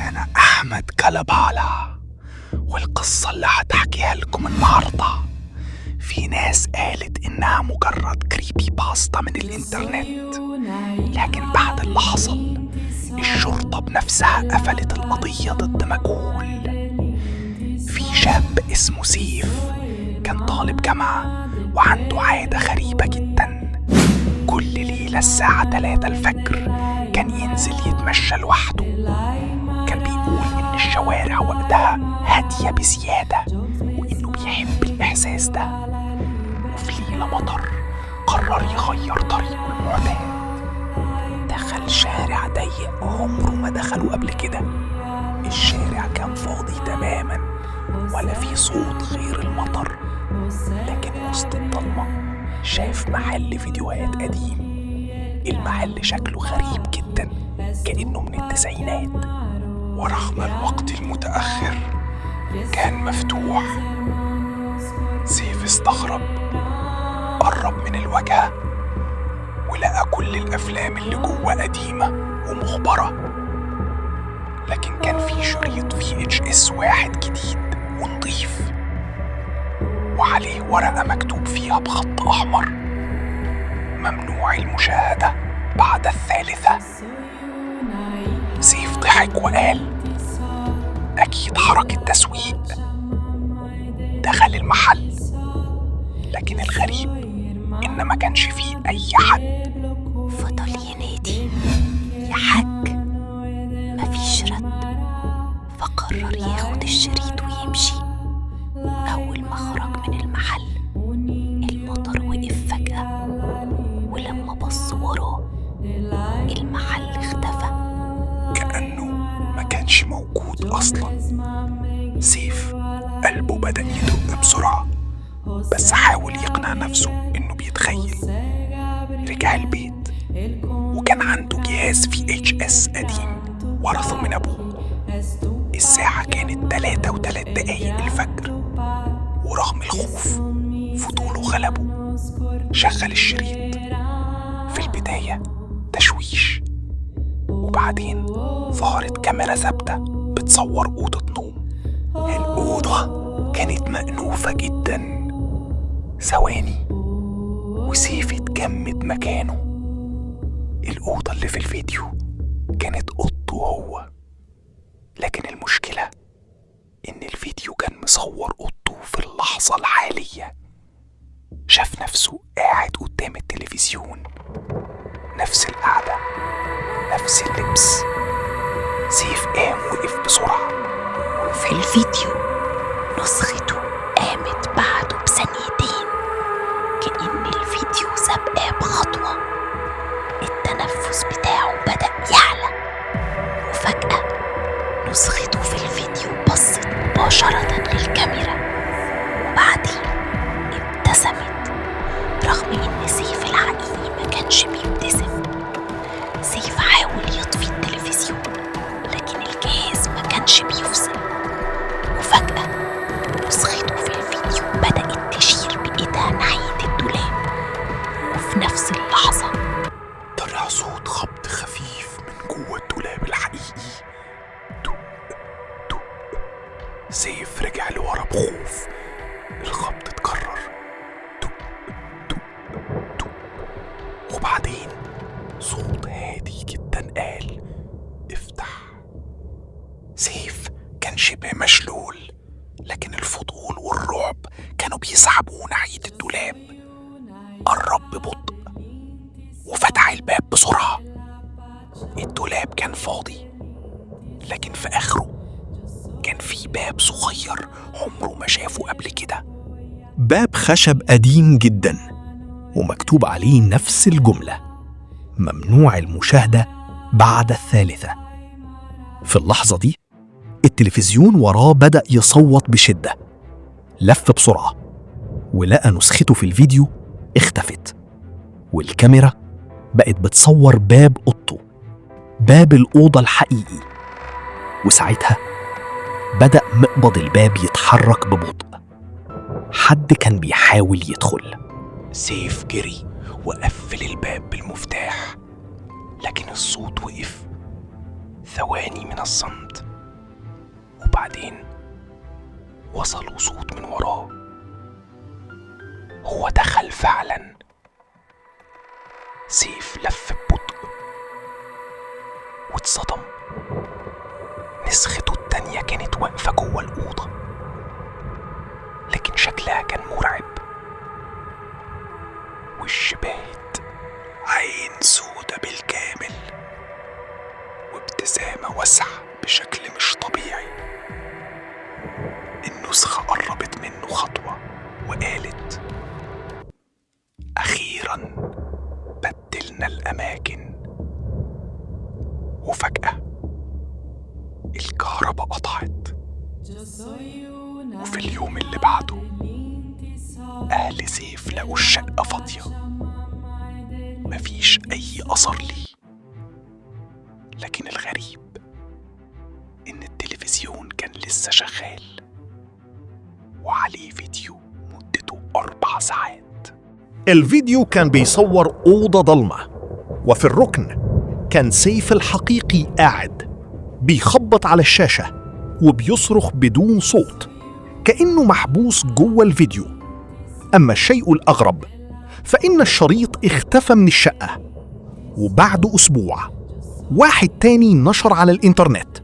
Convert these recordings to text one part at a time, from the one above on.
أنا أحمد كلبالة، والقصة اللي هتحكيها لكم النهاردة في ناس قالت إنها مجرد كريبي باستا من الإنترنت، لكن بعد اللي حصل الشرطة بنفسها قفلت القضية ضد مجهول. في شاب اسمه سيف كان طالب جامعة وعنده عادة غريبة جدا. كل ليلة الساعة 3 الفجر كان ينزل يتمشى لوحده. كان بيقول إن الشوارع وقتها هادية بزيادة وإنه بيحب الإحساس ده. وفي ليلة مطر قرر يغير طريقه المعتاد، دخل شارع ضيق عمره ما دخله قبل كده. الشارع كان فاضي تماما ولا في صوت غير المطر، لكن وسط الضلمة شاف محل فيديوهات قديم. المحل شكله غريب جدا كأنه من التسعينات، ورغم الوقت المتأخر كان مفتوح. سيف استغرب، قرب من الواجهة ولقى كل الأفلام اللي جوه قديمة ومخبرة، لكن كان في شريط VHS واحد جديد ونضيف وعليه ورقة مكتوب فيها بخط أحمر: ممنوع المشاهدة بعد 3. سيف ضحك وقال أكيد حركة تسويق. دخل المحل، لكن الغريب إن ما كانش فيه أي حد. فضل ينادي يا حاج، مفيش رد، فقرر ياخد الشريط ويمشي. أول ما خرج من المحل المطر وقف فجأة، ولما بص وراه المحل اختفى كأنه ما كانش موجود أصلا. سيف قلبه بدأ يدق بسرعة، بس حاول يقنع نفسه إنه بيتخيل. رجع البيت وكان عنده جهاز VHS قديم ورثه من أبوه. الساعة كانت 3:03 الفجر، ورغم الخوف فضوله غلبه. شغل الشريط. في البداية تشويش، وبعدين ظهرت كاميرا ثابتة بتصور أوضة نوم. الأوضة كانت مأنوفة جدا. ثواني وسيف اتجمد مكانه. الأوضة اللي في الفيديو كانت أوضته هو، لكن المشكلة إن الفيديو كان مصور أوضته في اللحظة الحالية. شاف نفسه قاعد قدام التلفزيون، نفس القعدة، نفس اللبس. سيف قام وقف بسرعة. في الفيديو نسخته قامت بعده بثانيتين، كأن الفيديو سابقاه بخطوة. التنفس بتاعه بدأ يعلى، وفجأة نسخته في الفيديو بصت مباشرة للكاميرا، وبعدين ابتسمت رغم ان سيف الحقيقي ما كانش بيبتسم. سيف حاول يطفي التلفزيون، لكن الجهاز ما كانش بيفصل. وفجأة نسخته في الفيديو بدأت تشير بإيدها ناحية الدولاب، وفي نفس اللحظة طلع صوت خبط خفيف من جوه الدولاب الحقيقي. دق دق. سيف رجع لورا بخوف. الخبط اتكرر، دق دق دق، وبعدين صوت هادي جدا قال افتح. سيف كان شبه مشلول، لكن الفضول والرعب كانوا بيسحبوه ناحية الدولاب. قرب ببطء وفتح الباب بسرعة. الدولاب كان فاضي، لكن في آخره كان في باب صغير عمره ما شافه قبل كده. باب خشب قديم جدا ومكتوب عليه نفس الجملة: ممنوع المشاهدة بعد 3. في اللحظة دي التلفزيون وراه بدأ يصوت بشدة. لف بسرعة ولقى نسخته في الفيديو اختفت، والكاميرا بقت بتصور باب أوضته، باب الأوضة الحقيقي. وساعتها بدأ مقبض الباب يتحرك ببطء. حد كان بيحاول يدخل. سيف جري وقفل الباب بالمفتاح، لكن الصوت وقف. ثواني من الصمت وبعدين وصلوا صوت من وراه. هو دخل فعلا. سيف لف ببطء واتصدم. نسخته التانية كانت واقفة جوه الأوضة، لكن شكلها كان مرعب. وش باهت، عين سودة بالكامل، وابتسامة واسعة بشكل مش طبيعي. النسخة قربت منه خطوة وقالت: أخيراً بدلنا الأماكن. وفجأة الكهرباء قطعت. وفي اليوم اللي بعده أهل سيف لقوا الشقة فاضية، مفيش أي أثر ليه. لكن الغريب إن التلفزيون كان لسه شغال وعليه فيديو مدته 4 ساعات. الفيديو كان بيصور أوضة ضلمة، وفي الركن كان سيف الحقيقي قاعد بيخبط على الشاشة وبيصرخ بدون صوت كأنه محبوس جوه الفيديو. أما الشيء الأغرب فإن الشريط اختفى من الشقة، وبعد أسبوع واحد تاني نشر على الإنترنت: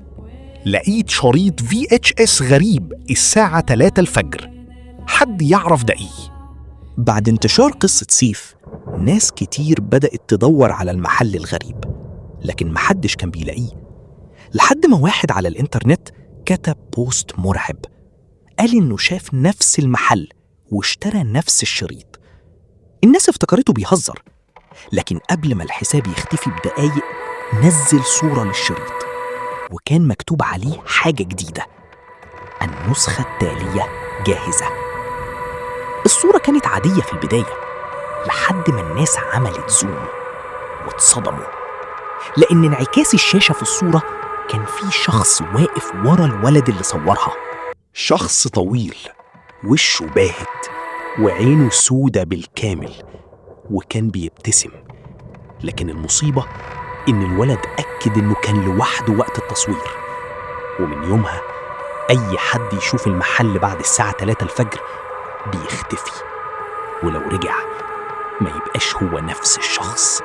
لقيت شريط VHS غريب الساعة 3 الفجر، حد يعرف ده إيه؟ بعد انتشار قصة سيف، ناس كتير بدأت تدور على المحل الغريب، لكن محدش كان بيلاقيه، لحد ما واحد على الإنترنت كتب بوست مرعب. قال إنه شاف نفس المحل واشترى نفس الشريط. الناس افتكرته بيهزر، لكن قبل ما الحساب يختفي بدقايق نزل صورة للشريط، وكان مكتوب عليه حاجة جديدة: النسخة التالية جاهزة. الصورة كانت عادية في البداية، لحد ما الناس عملت زوم واتصدموا، لأن انعكاس الشاشة في الصورة كان في شخص واقف ورا الولد اللي صورها. شخص طويل، وشه باهت، وعينه سودة بالكامل، وكان بيبتسم. لكن المصيبة إن الولد أكد إنه كان لوحده وقت التصوير، ومن يومها أي حد يشوف المحل بعد الساعة 3 الفجر بيختفي، ولو رجع ما يبقاش هو نفس الشخص.